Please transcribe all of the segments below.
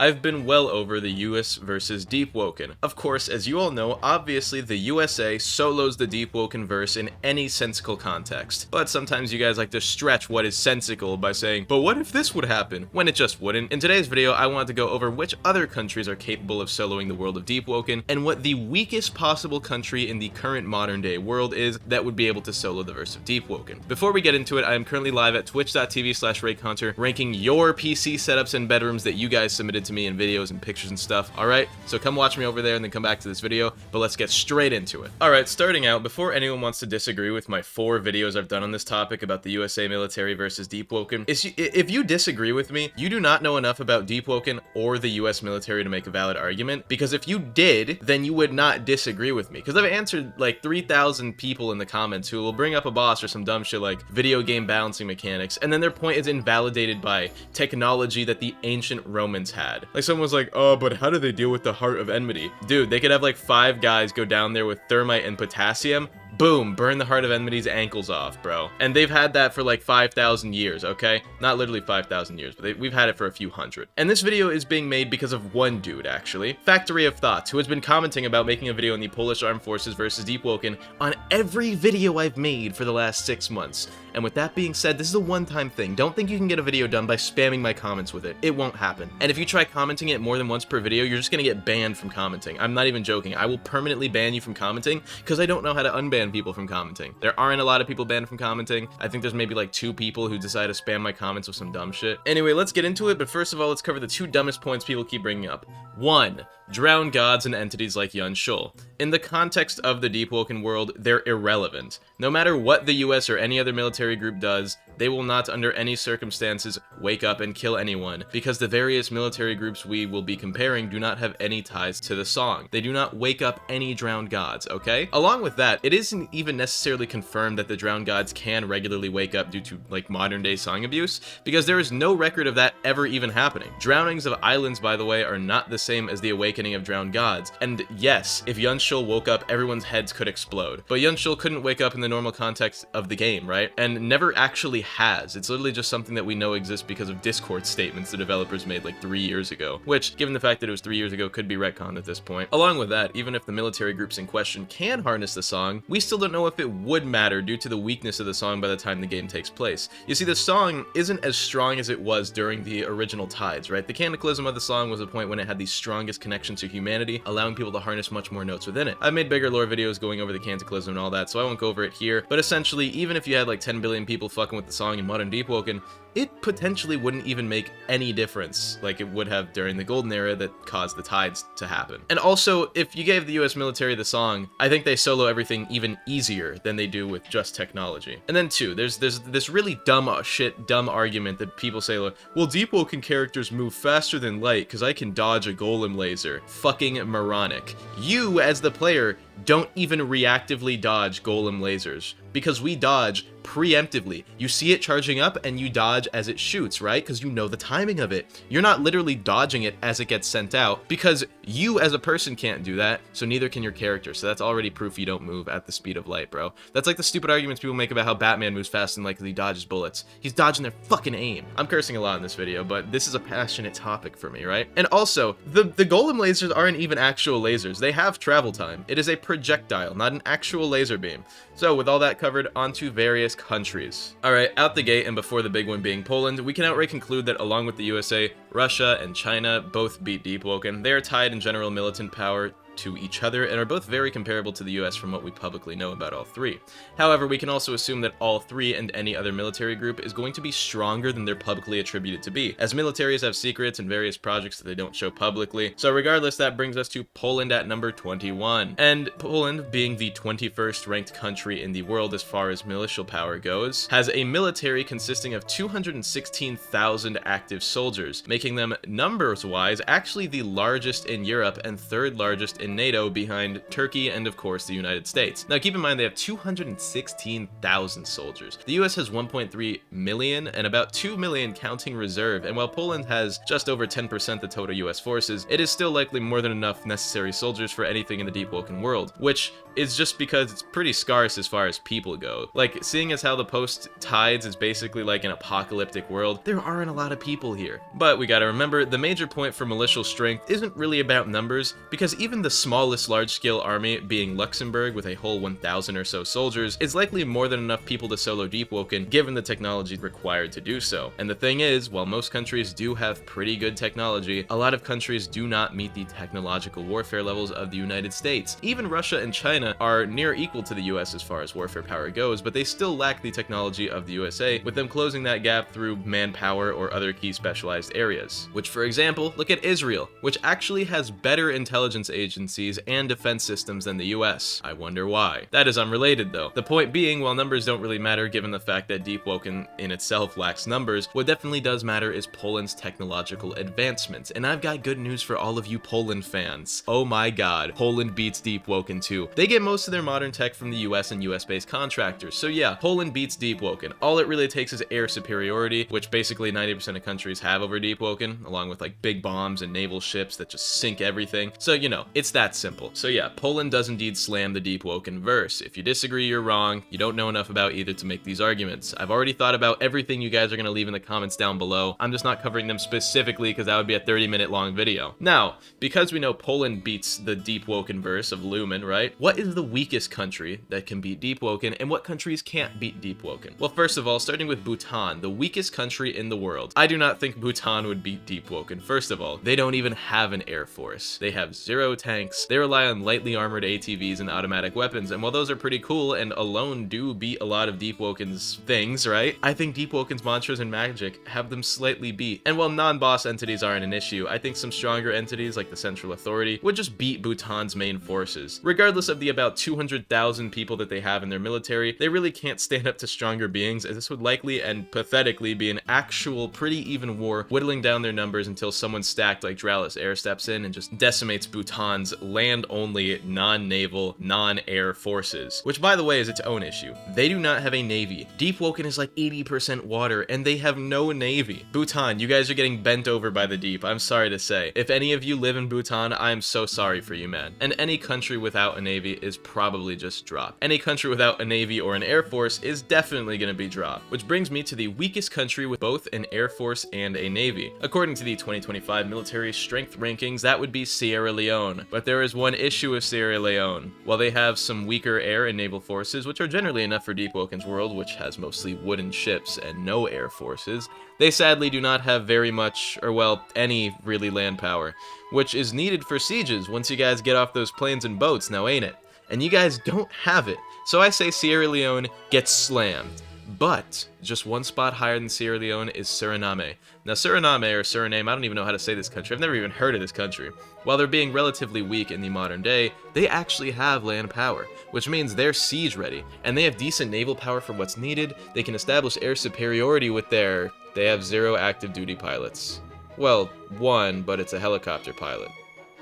I've been well over the US versus Deepwoken. Of course, as you all know, obviously the USA solos the Deepwoken verse in any sensical context. But sometimes you guys like to stretch what is sensical by saying, but what if this would happen? When it just wouldn't. In today's video, I wanted to go over which other countries are capable of soloing the world of Deepwoken, and what the weakest possible country in the current modern day world is that would be able to solo the verse of Deepwoken. Before we get into it, I am currently live at twitch.tv/Reaconteur, ranking your PC setups and bedrooms that you guys submitted to me in videos and pictures and stuff. Alright, so come watch me over there and then come back to this video, but let's get straight into it. Alright, starting out, before anyone wants to disagree with my 4 videos I've done on this topic about the USA military versus Deepwoken, if you disagree with me, you do not know enough about Deepwoken or the US military to make a valid argument, because if you did, then you would not disagree with me, because I've answered like 3,000 people in the comments who will bring up a boss or some dumb shit like video game balancing mechanics, and then their point is invalidated by technology that the ancient Romans had. Like someone was like, oh, but how do they deal with the heart of enmity? Dude, they could have like 5 guys go down there with thermite and potassium, boom, burn the heart of enmity's ankles off, bro. And they've had that for like 5,000 years, okay? Not literally 5,000 years, but we've had it for a few hundred. And this video is being made because of one dude, actually. Factory of Thoughts, who has been commenting about making a video on the Polish Armed Forces versus Deepwoken on every video I've made for the last 6 months. And with that being said, this is a one-time thing. Don't think you can get a video done by spamming my comments with it. It won't happen. And if you try commenting it more than once per video, you're just gonna get banned from commenting. I'm not even joking. I will permanently ban you from commenting because I don't know how to unban people from commenting. There aren't a lot of people banned from commenting. I think there's maybe like 2 people who decide to spam my comments with some dumb shit. Anyway, let's get into it, but first of all, let's cover the 2 dumbest points people keep bringing up. 1. Drown gods and entities like Yun Shul. In the context of the Deepwoken world, they're irrelevant. No matter what the US or any other military group does, they will not under any circumstances wake up and kill anyone, because the various military groups we will be comparing do not have any ties to the song. They do not wake up any drowned gods, okay? Along with that, it isn't even necessarily confirmed that the drowned gods can regularly wake up due to like modern day song abuse, because there is no record of that ever even happening. Drownings of islands, by the way, are not the same as the awakening of drowned gods. And yes, if Yun Shul woke up, everyone's heads could explode. But Yun Shul couldn't wake up in the normal context of the game, right? And never actually has. It's literally just something that we know exists because of Discord statements the developers made like 3 years ago, which, given the fact that it was 3 years ago, could be retconned at this point. Along with that, even if the military groups in question can harness the song, we still don't know if it would matter due to the weakness of the song by the time the game takes place. You see, the song isn't as strong as it was during the original Tides, right? The cataclysm of the song was a point when it had the strongest connection to humanity, allowing people to harness much more notes within it. I've made bigger lore videos going over the cataclysm and all that, so I won't go over it here, but essentially, even if you had like 10 billion people fucking with the song in modern Deepwoken, it potentially wouldn't even make any difference like it would have during the golden era that caused the tides to happen. And also, if you gave the US military the song, I think they solo everything even easier than they do with just technology. And then 2, there's this really dumb argument that people say like, well, Deepwoken characters move faster than light because I can dodge a golem laser. Fucking moronic. You, as the player, don't even reactively dodge golem lasers, because we dodge preemptively. You see it charging up and you dodge as it shoots, right? Because you know the timing of it. You're not literally dodging it as it gets sent out, because you as a person can't do that, so neither can your character. So that's already proof you don't move at the speed of light, bro. That's like the stupid arguments people make about how Batman moves fast and like he dodges bullets. He's dodging their fucking aim. I'm cursing a lot in this video, but this is a passionate topic for me, right? And also, the golem lasers aren't even actual lasers. They have travel time. It is a projectile, not an actual laser beam. So with all that covered, onto various countries. Alright, out the gate and before the big one being Poland, we can outright conclude that along with the USA, Russia and China both beat Deepwoken. They are tied in general militant power to each other and are both very comparable to the US from what we publicly know about all 3. However, we can also assume that all 3 and any other military group is going to be stronger than they're publicly attributed to be, as militaries have secrets and various projects that they don't show publicly. So regardless, that brings us to Poland at number 21. And Poland, being the 21st ranked country in the world as far as militia power goes, has a military consisting of 216,000 active soldiers, making them numbers-wise actually the largest in Europe and 3rd largest in in NATO behind Turkey and of course the United States. Now keep in mind they have 216,000 soldiers. The US has 1.3 million and about 2 million counting reserve, and while Poland has just over 10% the total US forces, it is still likely more than enough necessary soldiers for anything in the Deepwoken world, which is just because it's pretty scarce as far as people go. Like, seeing as how the post-tides is basically like an apocalyptic world, there aren't a lot of people here. But we gotta remember, the major point for militial strength isn't really about numbers, because even the smallest large-scale army, being Luxembourg with a whole 1,000 or so soldiers, is likely more than enough people to solo Deepwoken given the technology required to do so. And the thing is, while most countries do have pretty good technology, a lot of countries do not meet the technological warfare levels of the United States. Even Russia and China are near equal to the US as far as warfare power goes, but they still lack the technology of the USA, with them closing that gap through manpower or other key specialized areas. Which, for example, look at Israel, which actually has better intelligence agencies and defense systems than the US. I wonder why. That is unrelated though. The point being, while numbers don't really matter given the fact that Deepwoken in itself lacks numbers, what definitely does matter is Poland's technological advancements. And I've got good news for all of you Poland fans. Oh my god, Poland beats Deepwoken too. They get most of their modern tech from the US and US-based contractors. So yeah, Poland beats Deepwoken. All it really takes is air superiority, which basically 90% of countries have over Deepwoken, along with like big bombs and naval ships that just sink everything. So you know, it's that simple. So yeah, Poland does indeed slam the Deepwoken verse. If you disagree, you're wrong. You don't know enough about either to make these arguments. I've already thought about everything you guys are gonna leave in the comments down below. I'm just not covering them specifically because that would be a 30-minute long video. Now, because we know Poland beats the Deepwoken verse of Lumen, right? What is the weakest country that can beat Deepwoken, and what countries can't beat Deepwoken? Well, first of all, starting with Bhutan, the weakest country in the world. I do not think Bhutan would beat Deepwoken. First of all, they don't even have an air force. They have 0 tanks. They rely on lightly armored ATVs and automatic weapons, and while those are pretty cool and alone do beat a lot of Deepwoken's things, right? I think Deepwoken's mantras and magic have them slightly beat. And while non-boss entities aren't an issue, I think some stronger entities like the Central Authority would just beat Bhutan's main forces. Regardless of the about 200,000 people that they have in their military, they really can't stand up to stronger beings, as this would likely and pathetically be an actual pretty even war, whittling down their numbers until someone stacked like Dralis Air steps in and just decimates Bhutan's land-only, non-naval, non-air forces. Which, by the way, is its own issue. They do not have a navy. Deepwoken is like 80% water, and they have no navy. Bhutan, you guys are getting bent over by the deep, I'm sorry to say. If any of you live in Bhutan, I am so sorry for you, man. And any country without a navy is probably just dropped. Any country without a navy or an air force is definitely going to be dropped. Which brings me to the weakest country with both an air force and a navy. According to the 2025 military strength rankings, that would be Sierra Leone. But there is one issue with Sierra Leone. While they have some weaker air and naval forces, which are generally enough for Deepwoken's world, which has mostly wooden ships and no air forces, they sadly do not have very much, or well, any really land power, which is needed for sieges once you guys get off those planes and boats, now ain't it? And you guys don't have it. So I say Sierra Leone gets slammed. But just one spot higher than Sierra Leone is Suriname. Now Suriname, or Suriname, I don't even know how to say this country. I've never even heard of this country. While they're being relatively weak in the modern day, they actually have land power, which means they're siege ready, and they have decent naval power for what's needed. They can establish air superiority with they have 0 active duty pilots. Well, 1, but it's a helicopter pilot.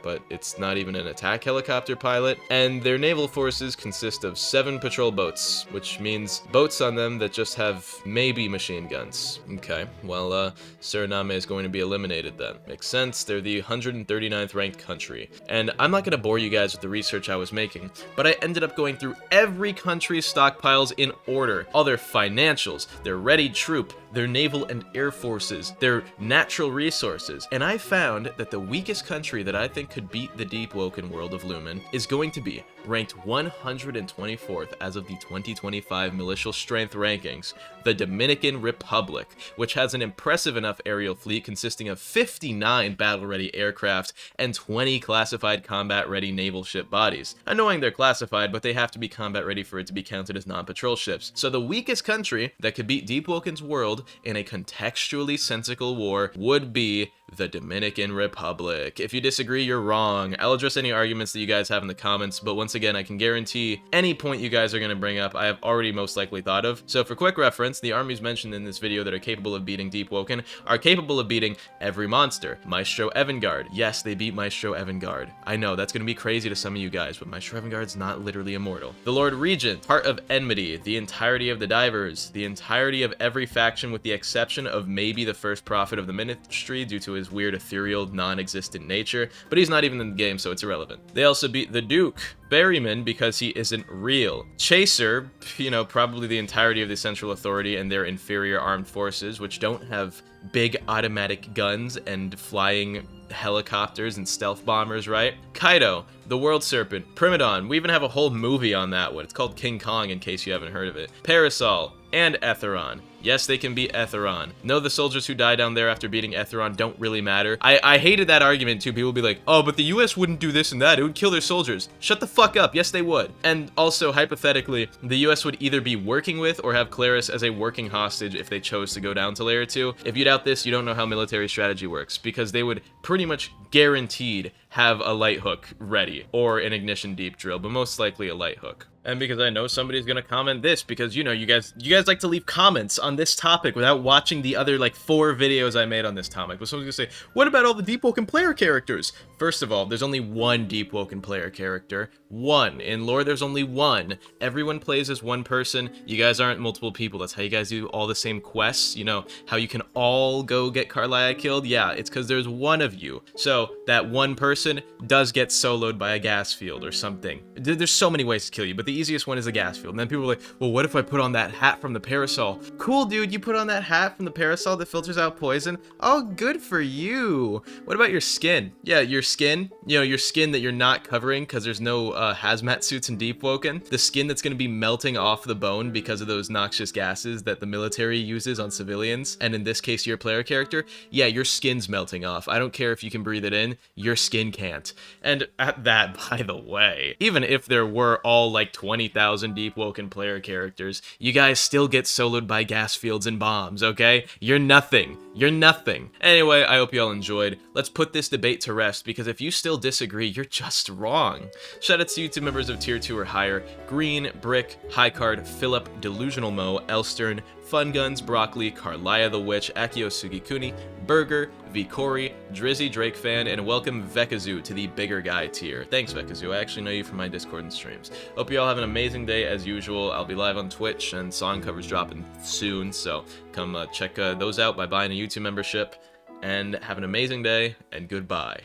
But it's not even an attack helicopter pilot, and their naval forces consist of 7 patrol boats, which means boats on them that just have maybe machine guns. Okay, well, Suriname is going to be eliminated then. Makes sense, they're the 139th ranked country. And I'm not going to bore you guys with the research I was making, but I ended up going through every country's stockpiles in order. All their financials, their readied troop, their naval and air forces, their natural resources, and I found that the weakest country that I think could beat the Deepwoken world of Lumen is going to be ranked 124th as of the 2025 Militial Strength Rankings, the Dominican Republic, which has an impressive enough aerial fleet consisting of 59 battle-ready aircraft and 20 classified combat-ready naval ship bodies. Annoying they're classified, but they have to be combat-ready for it to be counted as non-patrol ships. So the weakest country that could beat Deepwoken's world in a contextually sensical war would be the Dominican Republic. If you disagree, you're wrong. I'll address any arguments that you guys have in the comments, but once again, I can guarantee any point you guys are going to bring up, I have already most likely thought of. So for quick reference, the armies mentioned in this video that are capable of beating Deepwoken are capable of beating every monster. Maestro Evangard. Yes, they beat Maestro Evangard. I know, that's going to be crazy to some of you guys, but Maestro Evangard's not literally immortal. The Lord Regent, Heart of Enmity, the entirety of the Divers, the entirety of every faction with the exception of maybe the first prophet of the Ministry due to his weird ethereal, non-existent nature, but he's not even in the game, so it's irrelevant. They also beat the Duke, Berryman, because he isn't real. Chaser, you know, probably the entirety of the Central Authority and their inferior armed forces, which don't have big automatic guns and flying helicopters and stealth bombers, right? Kaido, the World Serpent, Primadon, we even have a whole movie on that one. It's called King Kong, in case you haven't heard of it. Parasol, and Etheron. Yes, they can beat Etheron. No, the soldiers who die down there after beating Etheron don't really matter. I hated that argument too. People would be like, oh, but the US wouldn't do this and that. It would kill their soldiers. Shut the fuck up. Yes, they would. And also, hypothetically, the US would either be working with or have Claris as a working hostage if they chose to go down to Layer 2. If you doubt this, you don't know how military strategy works, because they would pretty much guaranteed have a light hook ready or an ignition deep drill, but most likely a light hook. And because I know somebody's gonna comment this, because you know you guys like to leave comments on this topic without watching the other like 4 videos I made on this topic. But someone's gonna say, what about all the Deepwoken player characters? First of all, there's only one Deepwoken player character. One. In lore, there's only one. Everyone plays as one person. You guys aren't multiple people. That's how you guys do all the same quests. You know, how you can all go get Carlia killed? Yeah, it's because there's one of you. So that one person does get soloed by a gas field or something. There's so many ways to kill you, but the easiest one is a gas field. And then people are like, well, what if I put on that hat from the parasol? Cool, dude, you put on that hat from the parasol that filters out poison? Oh, good for you. What about your skin? Yeah, your skin. You know, your skin that you're not covering because there's no hazmat suits in Deepwoken. The skin that's going to be melting off the bone because of those noxious gases that the military uses on civilians. And in this case, your player character. Yeah, your skin's melting off. I don't care if you can breathe it in. Your skin can't. And at that, by the way, even if there were all like 20,000 Deepwoken player characters, you guys still get soloed by gas fields and bombs, okay? You're nothing. You're nothing. Anyway, I hope you all enjoyed. Let's put this debate to rest, because if you still disagree, you're just wrong. Shout out to YouTube members of Tier 2 or higher: Green, Brick, Highcard, Philip, Delusional Mo, Elstern, Fun Guns, Broccoli, Carlia the Witch, Akio Sugikuni, Burger, Vikori, Drizzy Drake Fan, and welcome Vekazu to the bigger guy tier. Thanks, Vekazu. I actually know you from my Discord and streams. Hope you all have an amazing day as usual. I'll be live on Twitch and song covers dropping soon, so come check those out by buying a YouTube membership. And have an amazing day, and goodbye.